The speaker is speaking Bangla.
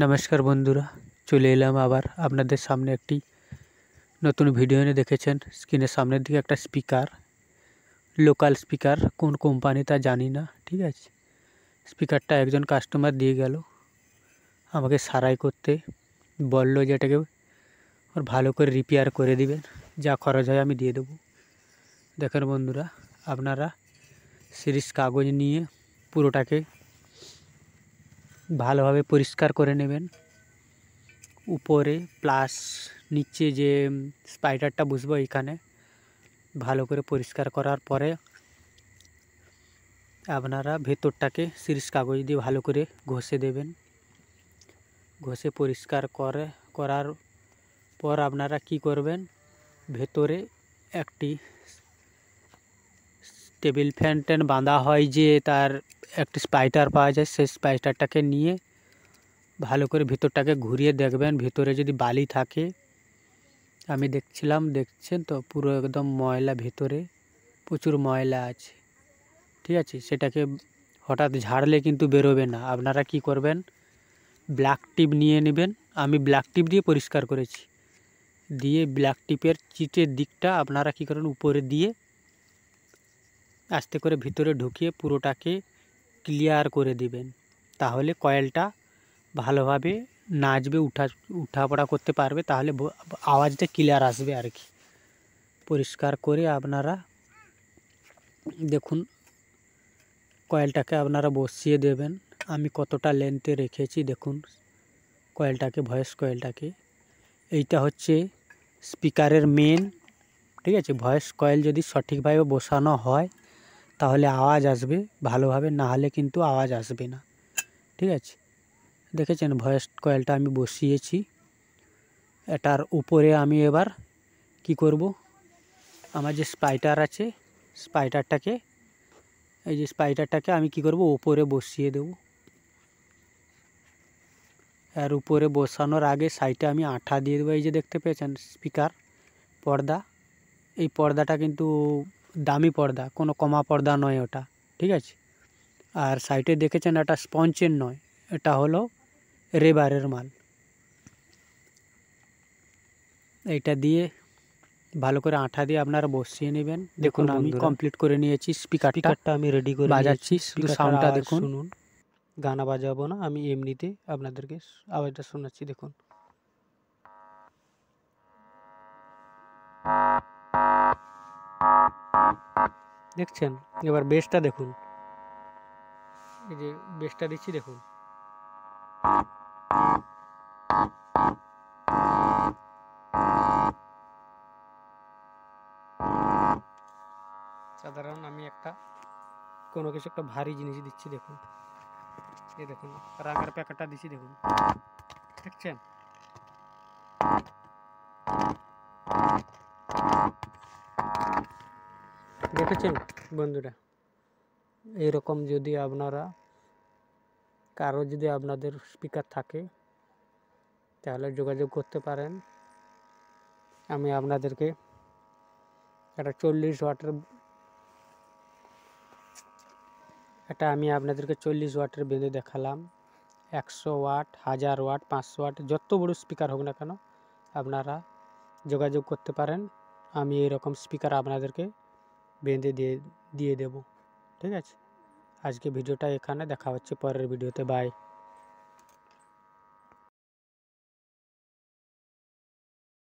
নমস্কার বন্ধুরা, চলে এলাম আবার আপনাদের সামনে একটি নতুন ভিডিও নিয়ে। দেখেছেন স্ক্রিনের সামনের দিকে একটা স্পিকার, লোকাল স্পিকার, কোন কোম্পানি তা জানি না। ঠিক আছে, স্পিকারটা একজন কাস্টমার দিয়ে গেল আমাকে সারাই করতে, বললো যে এটাকে ওর ভালো করে রিপেয়ার করে দিবেন, যা খরচ হয় আমি দিয়ে দেবো। দেখেন বন্ধুরা, আপনারা সিরিজ কাগজ নিয়ে পুরোটাকে ভালোভাবে পরিষ্কার করে নেবেন। উপরে প্লাস নিচে যে স্পাইডারটা বসবো এইখানে ভালো করে পরিষ্কার করার পরে আপনারা ভেতরটাকে সিরিজ কাগজ দিয়ে ভালো করে ঘষে দেবেন। ঘষে পরিষ্কার করার পর আপনারা কি করবেন, ভেতরে একটি টেবিল ফ্যান ট্যান বাঁধা হয়, যে তার একটি স্পাইডার পাওয়া যায়, সেই স্পাইডারটাকে নিয়ে ভালো করে ভেতরটাকে ঘুরিয়ে দেখবেন। ভেতরে যদি বালি থাকে, আমি দেখছিলাম, দেখছেন তো পুরো একদম ময়লা, ভেতরে প্রচুর ময়লা আছে। ঠিক আছে, সেটাকে হঠাৎ ঝাড়লে কিন্তু বেরোবে না। আপনারা কি করবেন, ব্ল্যাক টিপ নিয়ে নেবেন। আমি ব্ল্যাক টিপ দিয়ে পরিষ্কার করেছি। দিয়ে ব্ল্যাক টিপের চিটের দিকটা আপনারা কি করবেন, উপরে দিয়ে আস্তে করে ভিতরে ঢুকিয়ে পুরোটাকে ক্লিয়ার করে দিবেন। তাহলে কয়েলটা ভালোভাবে নাচবে, উঠাপড়া করতে পারবে, তাহলে আওয়াজটা ক্লিয়ার আসবে আর কি। পরিষ্কার করে আপনারা দেখুন, কয়েলটাকে আপনারা বসিয়ে দেবেন। আমি কতটা লেন্থে রেখেছি দেখুন কয়েলটাকে, ভয়েস কয়েলটাকে। এইটা হচ্ছে স্পিকারের মেন। ঠিক আছে, ভয়েস কয়েল যদি সঠিকভাবে বসানো হয় তাহলে আওয়াজ আসবে ভালোভাবে, না হলে কিন্তু আওয়াজ আসবে না। ঠিক আছে, দেখেছেন ভয়েস কয়েলটা আমি বসিয়েছি। এটার উপরে আমি এবার কি করব, আমার যে স্পাইডার আছে, এই যে স্পাইডারটাকে আমি কি করব, উপরে বসিয়ে দেব। আর উপরে বসানোর আগে সাইডে আমি আঠা দিয়ে দেবো। এই যে দেখতে পেয়েছেন স্পিকার পর্দা, এই পর্দাটা কিন্তু দামি পর্দা, কোনো কমা পর্দা নয় ওটা। ঠিক আছে, আর সাইডে দেখেছেন এটা স্পঞ্জের নয়, এটা হলো রেবারের মাল। এইটা দিয়ে ভালো করে আঠা দিয়ে আপনারা বসিয়ে নেবেন। দেখুন আমি কমপ্লিট করে নিয়েছি। স্পিকারটা আমি রেডি করে বাজাচ্ছি, শুধু সাউন্ডটা দেখুন। শুনুন, গানা বাজাবো না, আমি এমনিতে আপনাদেরকে আওয়াজটা শোনাচ্ছি। দেখুন, দেখছেন? এবার বেসটা দেখুন, এই যে বেসটা দিচ্ছি দেখুন। সাধারণ আমি কোনো কিছু একটা ভারী জিনিস দিচ্ছি দেখুন, এই দেখুন রাঙার প্যাকেটটা দিচ্ছি দেখুন, দেখছেন? দেখেছেন বন্ধুরা? এইরকম যদি আপনাদের স্পিকার থাকে তাহলে যোগাযোগ করতে পারেন। আমি আপনাদেরকে একটা 40 ওয়াটের বেঁধে দেখালাম। 100 ওয়াট, 1000 ওয়াট, 500 ওয়াট, যত বড় স্পিকার হোক না কেন আপনারা যোগাযোগ করতে পারেন। আমি এরকম স্পিকার আপনাদেরকে বেঁধে দিয়ে দেব। ঠিক আছে, আজকে ভিডিওটা এখানে, দেখা হচ্ছে পরের ভিডিওতে। বাই।